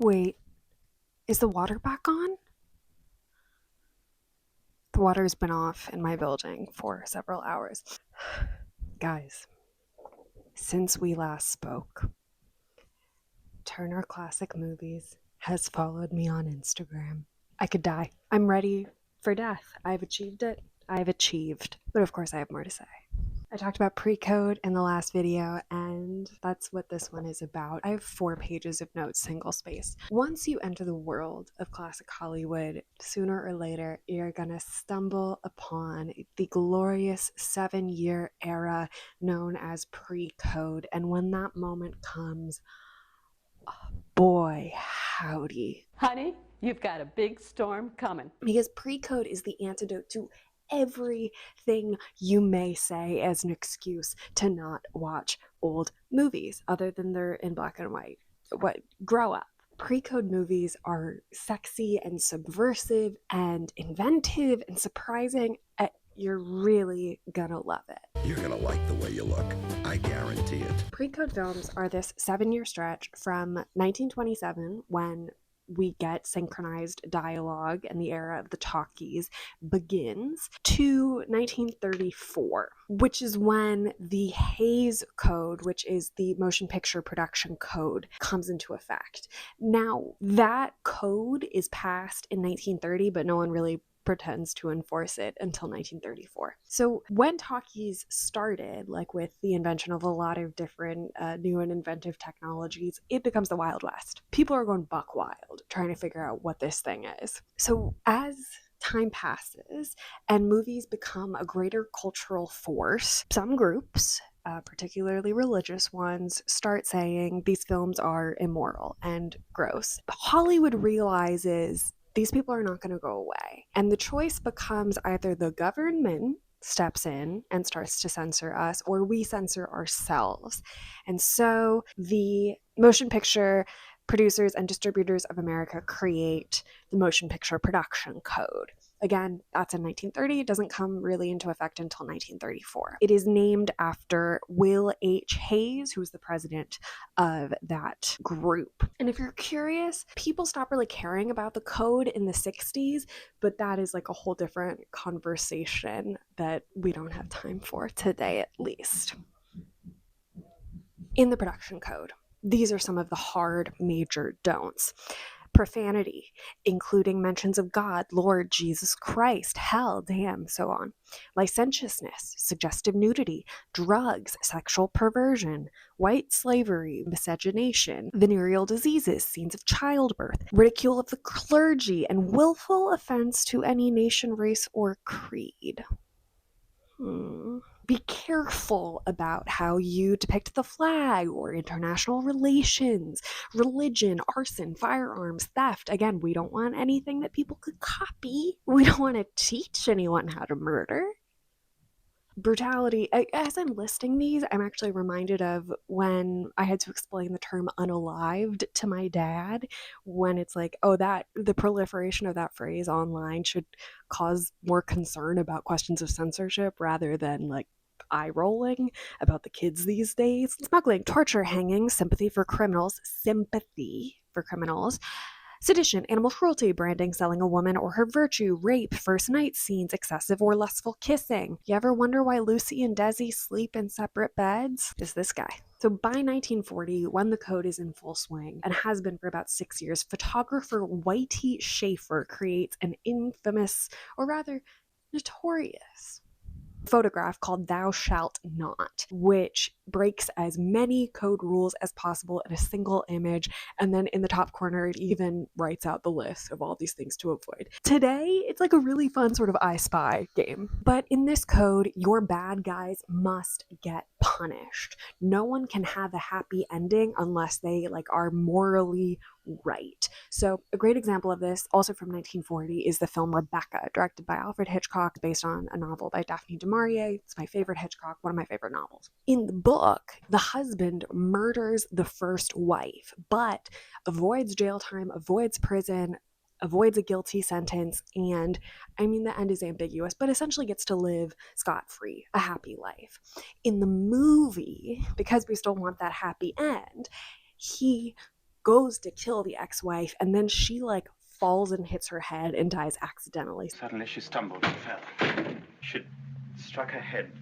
Wait, is the water back on? The water's been off in my building for several hours. Guys, since we last spoke, Turner Classic Movies has followed me on Instagram. I could die. I'm ready for death. I've achieved it. I've achieved. But of course, I have more to say. I talked about pre-code in the last video, and that's what this one is about. I have 4 pages of notes, single space. Once you enter the world of classic Hollywood, sooner or later, you're gonna stumble upon the glorious 7-year era known as pre-code. And when that moment comes, boy, howdy. Honey, you've got a big storm coming. Because pre-code is the antidote to everything you may say as an excuse to not watch old movies, other than they're in black and white. Grow up. Pre-code movies are sexy and subversive and inventive and surprising. You're really gonna love it. You're gonna like the way you look. I guarantee it. Pre-code films are this 7-year stretch from 1927, when we get synchronized dialogue and the era of the talkies begins, to 1934, which is when the Hays Code, which is the motion picture production code, comes into effect. Now, that code is passed in 1930, but no one really pretends to enforce it until 1934. So when talkies started, like with the invention of a lot of different new and inventive technologies, it becomes the Wild West. People are going buck wild trying to figure out what this thing is. So as time passes and movies become a greater cultural force, some groups, particularly religious ones, start saying these films are immoral and gross. Hollywood realizes these people are not going to go away. And the choice becomes either the government steps in and starts to censor us, or we censor ourselves. And so the motion picture producers and distributors of America create the Motion Picture Production Code. Again, that's in 1930. It doesn't come really into effect until 1934. It is named after Will H. Hays, who was the president of that group. And if you're curious, people stopped really caring about the code in the 60s, but that is like a whole different conversation that we don't have time for today, at least. In the production code, these are some of the hard major don'ts. Profanity, including mentions of God, Lord, Jesus Christ, hell, damn, so on. Licentiousness, suggestive nudity, drugs, sexual perversion, white slavery, miscegenation, venereal diseases, scenes of childbirth, ridicule of the clergy, and willful offense to any nation, race, or creed. Be careful about how you depict the flag or international relations, religion, arson, firearms, theft. Again, we don't want anything that people could copy. We don't want to teach anyone how to murder. Brutality. As I'm listing these, I'm actually reminded of when I had to explain the term unalived to my dad, when it's like, oh, that the proliferation of that phrase online should cause more concern about questions of censorship rather than like eye rolling about the kids these days. Smuggling, torture, hanging, sympathy for criminals, sedition, animal cruelty, branding, selling a woman or her virtue, rape, first night scenes, excessive or lustful kissing. You ever wonder why Lucy and Desi sleep in separate beds? Is this guy. So by 1940, when the code is in full swing, and has been for about 6 years, photographer Whitey Schaefer creates an infamous, or rather notorious, photograph called Thou Shalt Not, which breaks as many code rules as possible in a single image, and then in the top corner it even writes out the list of all these things to avoid. Today it's like a really fun sort of I Spy game, but in this code your bad guys must get punished. No one can have a happy ending unless they like are morally right. So a great example of this, also from 1940, is the film Rebecca, directed by Alfred Hitchcock, based on a novel by Daphne du Maurier. It's my favorite Hitchcock, one of my favorite novels. In the book, the husband murders the first wife, but avoids jail time, avoids prison, avoids a guilty sentence, and I mean the end is ambiguous, but essentially gets to live scot-free, a happy life. In the movie, because we still want that happy end, he goes to kill the ex-wife, and then she like falls and hits her head and dies accidentally. Suddenly she stumbled and fell. She'd struck her head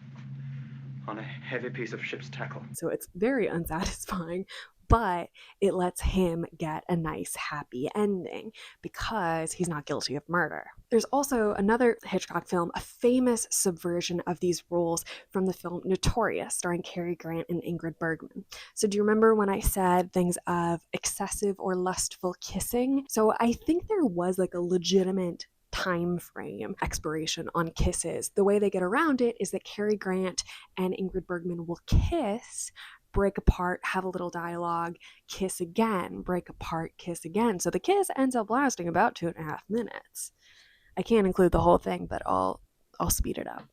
on a heavy piece of ship's tackle. So it's very unsatisfying, but it lets him get a nice happy ending because he's not guilty of murder. There's also another Hitchcock film, a famous subversion of these rules from the film Notorious, starring Cary Grant and Ingrid Bergman. So do you remember when I said things of excessive or lustful kissing? So I think there was like a legitimate time frame expiration on kisses. The way they get around it is that Cary Grant and Ingrid Bergman will kiss, break apart, have a little dialogue, kiss again, break apart, kiss again. So the kiss ends up lasting about 2.5 minutes. I can't include the whole thing, but I'll speed it up.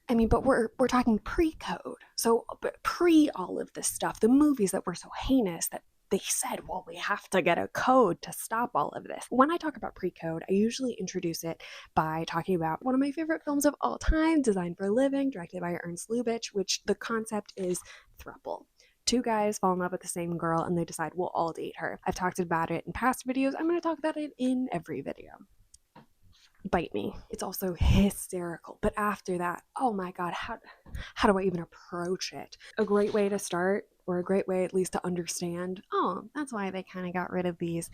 I mean, but we're talking pre-code. So pre all of this stuff, the movies that were so heinous that they said, well, we have to get a code to stop all of this. When I talk about pre-code, I usually introduce it by talking about one of my favorite films of all time, Designed for a Living, directed by Ernst Lubitsch, which the concept is throuple. Two guys fall in love with the same girl and they decide we'll all date her. I've talked about it in past videos. I'm going to talk about it in every video. Bite me. It's also hysterical. But after that, oh my God, how do I even approach it? A great way to start, or a great way at least to understand, oh, that's why they kind of got rid of these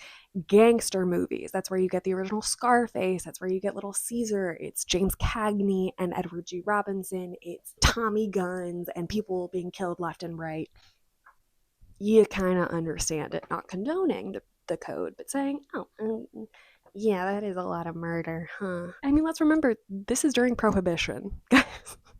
gangster movies. That's where you get the original Scarface. That's where you get Little Caesar. It's James Cagney and Edward G. Robinson. It's Tommy guns and people being killed left and right. You kind of understand it, not condoning the code, but saying, oh, yeah, that is a lot of murder, huh? I mean, let's remember, this is during Prohibition.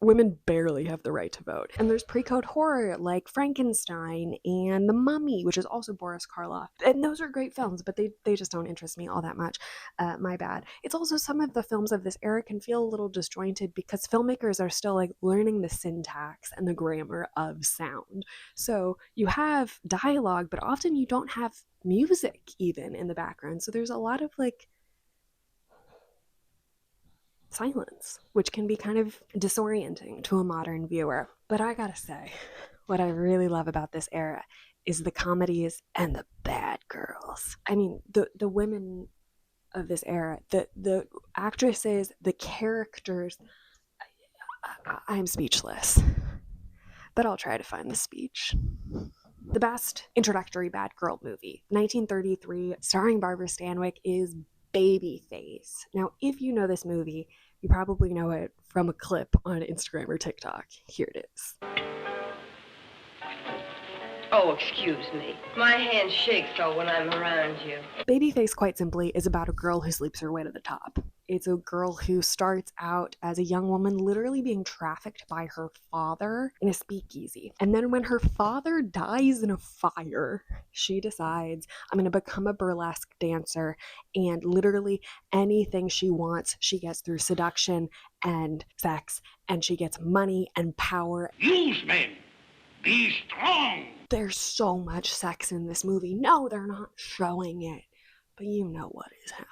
Women barely have the right to vote. And there's pre-code horror like Frankenstein and The Mummy, which is also Boris Karloff. And those are great films, but they just don't interest me all that much. My bad. It's also some of the films of this era can feel a little disjointed because filmmakers are still like learning the syntax and the grammar of sound. So you have dialogue, but often you don't have music even in the background. So there's a lot of like silence, which can be kind of disorienting to a modern viewer. But I gotta say, what I really love about this era is the comedies and the bad girls. I mean, the women of this era, the actresses, the characters, I'm speechless. But I'll try to find the speech. The best introductory bad girl movie, 1933, starring Barbara Stanwyck, is Babyface. Now, if you know this movie, you probably know it from a clip on Instagram or TikTok. Here it is. Oh, excuse me. My hand shakes so when I'm around you. Babyface, quite simply, is about a girl who sleeps her way to the top. It's a girl who starts out as a young woman literally being trafficked by her father in a speakeasy. And then when her father dies in a fire, she decides, I'm going to become a burlesque dancer, and literally anything she wants, she gets through seduction and sex, and she gets money and power. Use men. Be strong. There's so much sex in this movie. No, they're not showing it, but you know what is happening.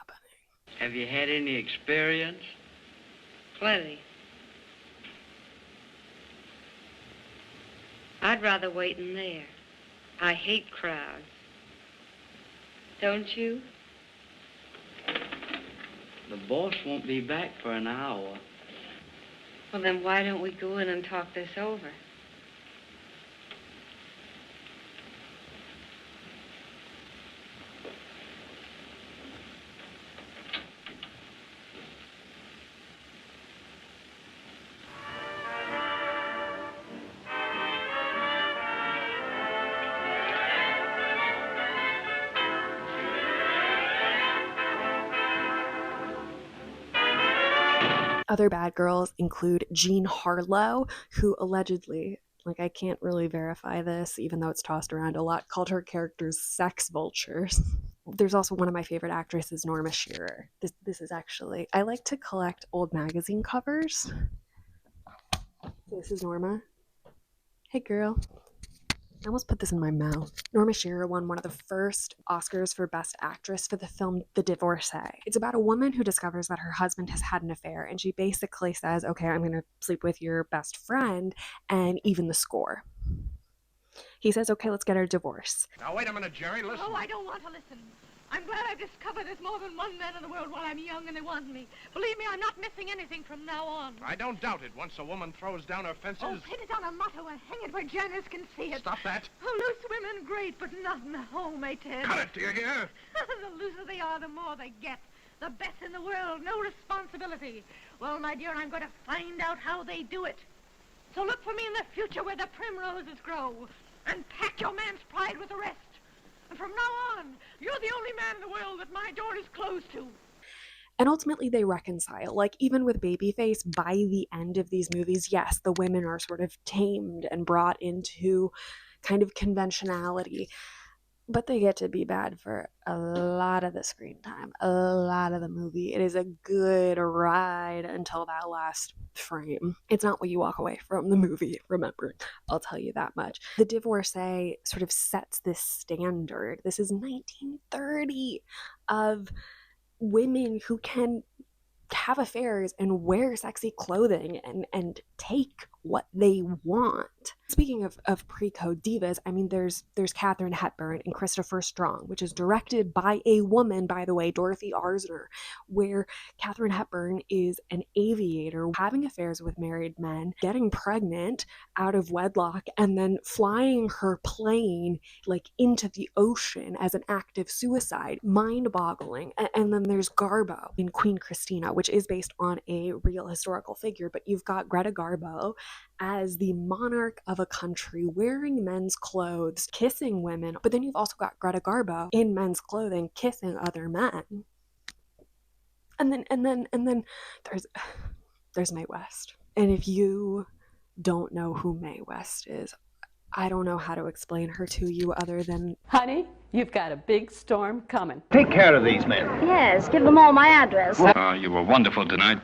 Have you had any experience? Plenty. I'd rather wait in there. I hate crowds. Don't you? The boss won't be back for an hour. Well, then why don't we go in and talk this over? Other bad girls include Jean Harlow, who allegedly, like I can't really verify this, even though it's tossed around a lot, called her characters sex vultures. There's also one of my favorite actresses, Norma Shearer. This is actually, I like to collect old magazine covers. This is Norma. Hey girl. I almost put this in my mouth. Norma Shearer won one of the first Oscars for Best Actress for the film The Divorcee. It's about a woman who discovers that her husband has had an affair, and she basically says, okay, I'm going to sleep with your best friend and even the score. He says, okay, let's get a divorce. Now, wait a minute, Jerry, listen. Oh, I don't want to listen. I'm glad I've discovered there's more than one man in the world while I'm young and they want me. Believe me, I'm not missing anything from now on. I don't doubt it. Once a woman throws down her fences... Oh, pin it on a motto and hang it where Janice can see it. Stop that. Oh, loose women, great, but not in the home, eh, Ted? Cut it, do you hear? The looser they are, the more they get. The best in the world, no responsibility. Well, my dear, I'm going to find out how they do it. So look for me in the future where the primroses grow. And pack your man's pride with the rest. And from now on, you're the only man in the world that my door is closed to. And ultimately they reconcile. Like, even with Babyface, by the end of these movies, yes, the women are sort of tamed and brought into kind of conventionality. But they get to be bad for a lot of the screen time, a lot of the movie. It is a good ride until that last frame. It's not what you walk away from the movie, remember. I'll tell you that much. The Divorcee sort of sets this standard. This is 1930 of women who can have affairs and wear sexy clothing and take what they want. Speaking of pre-code divas, I mean, there's Katharine Hepburn and Christopher Strong, which is directed by a woman, by the way, Dorothy Arzner, where Katharine Hepburn is an aviator having affairs with married men, getting pregnant out of wedlock, and then flying her plane like into the ocean as an act of suicide. Mind-boggling. And then there's Garbo in Queen Christina, which is based on a real historical figure, but you've got Greta Garbo as the monarch of a country wearing men's clothes, kissing women, but then you've also got Greta Garbo in men's clothing kissing other men. And then there's Mae West. And if you don't know who Mae West is, I don't know how to explain her to you other than... Honey, you've got a big storm coming. Take care of these men. Yes, give them all my address. You were wonderful tonight.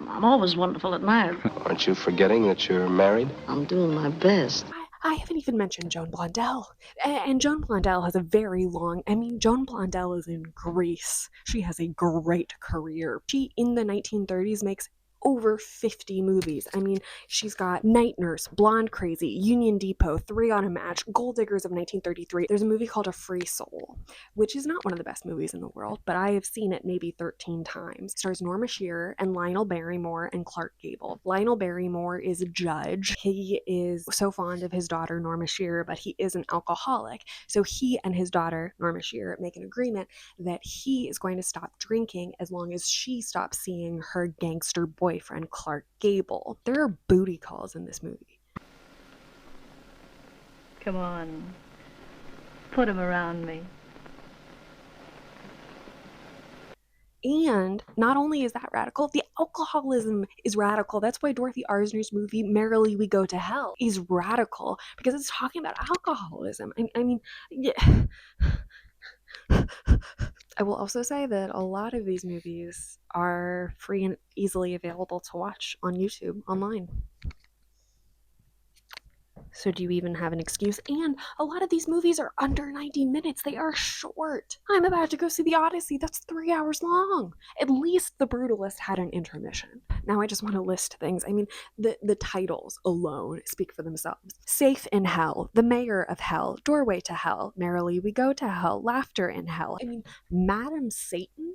I'm always wonderful at night. Aren't you forgetting that you're married? I'm doing my best. I haven't even mentioned Joan Blondell. And Joan Blondell has a very long... I mean, Joan Blondell is in Grease. She has a great career. She, in the 1930s, makes over 50 movies. I mean, she's got Night Nurse, Blonde Crazy, Union Depot, Three on a Match, Gold Diggers of 1933. There's a movie called A Free Soul, which is not one of the best movies in the world, but I have seen it maybe 13 times. It stars Norma Shearer and Lionel Barrymore and Clark Gable. Lionel Barrymore is a judge. He is so fond of his daughter, Norma Shearer, but he is an alcoholic. So he and his daughter, Norma Shearer, make an agreement that he is going to stop drinking as long as she stops seeing her gangster boyfriend, Clark Gable. There are booty calls in this movie. Come on. Put him around me. And not only is that radical, the alcoholism is radical. That's why Dorothy Arzner's movie Merrily We Go to Hell is radical, because it's talking about alcoholism. I mean, yeah. I will also say that a lot of these movies are free and easily available to watch on YouTube online. So do you even have an excuse? And a lot of these movies are under 90 minutes. They are short. I'm about to go see The Odyssey. That's 3 hours long. At least The Brutalist had an intermission. Now I just want to list things. I mean, the titles alone speak for themselves. Safe in Hell, The Mayor of Hell, Doorway to Hell, Merrily We Go to Hell, Laughter in Hell. I mean, Madam Satan?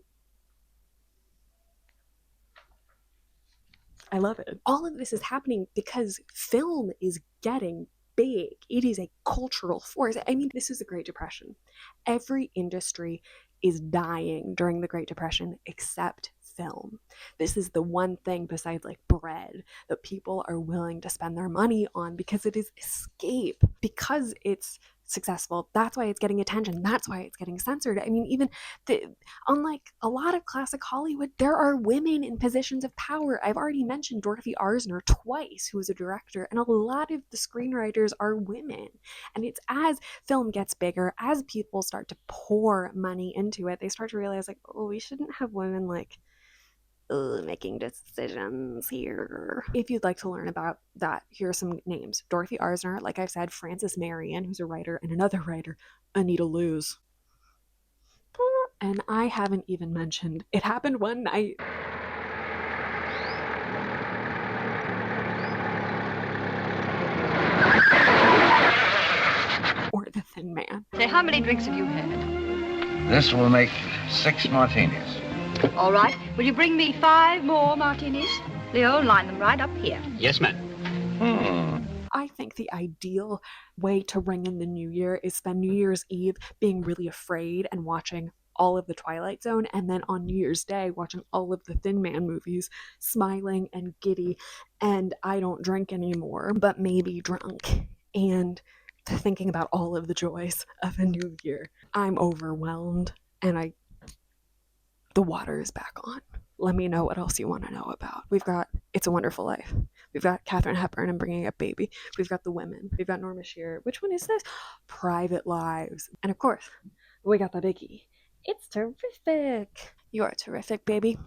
I love it. All of this is happening because film is getting big. It is a cultural force. I mean, this is the Great Depression. Every industry is dying during the Great Depression except film. This is the one thing besides like bread that people are willing to spend their money on because it is escape. Because it's successful, that's why it's getting attention, that's why it's getting censored. I mean, even unlike a lot of classic Hollywood, there are women in positions of power. I've already mentioned Dorothy Arzner twice, who is a director, and a lot of the screenwriters are women. And it's as film gets bigger, as people start to pour money into it, they start to realize like, oh, we shouldn't have women like making decisions here. If you'd like to learn about that, here are some names. Dorothy Arzner, like I've said, Frances Marion, who's a writer, and another writer, Anita Loos. And I haven't even mentioned It Happened One Night. Or The Thin Man. Say, how many drinks have you had? This will make 6 martinis. All right. Will you bring me 5 more martinis? Leo, line them right up here. Yes, ma'am. I think the ideal way to ring in the new year is spend New Year's Eve being really afraid and watching all of the Twilight Zone, and then on New Year's Day watching all of the Thin Man movies, smiling and giddy, and I don't drink anymore, but maybe drunk, and thinking about all of the joys of a new year. I'm overwhelmed, and the water is back on. Let me know what else you want to know about. We've got It's a Wonderful Life. We've got Katharine Hepburn and Bringing Up Baby. We've got The Women. We've got Norma Shearer. Which one is this? Private Lives. And of course, we got the biggie. It's terrific. You're terrific, baby.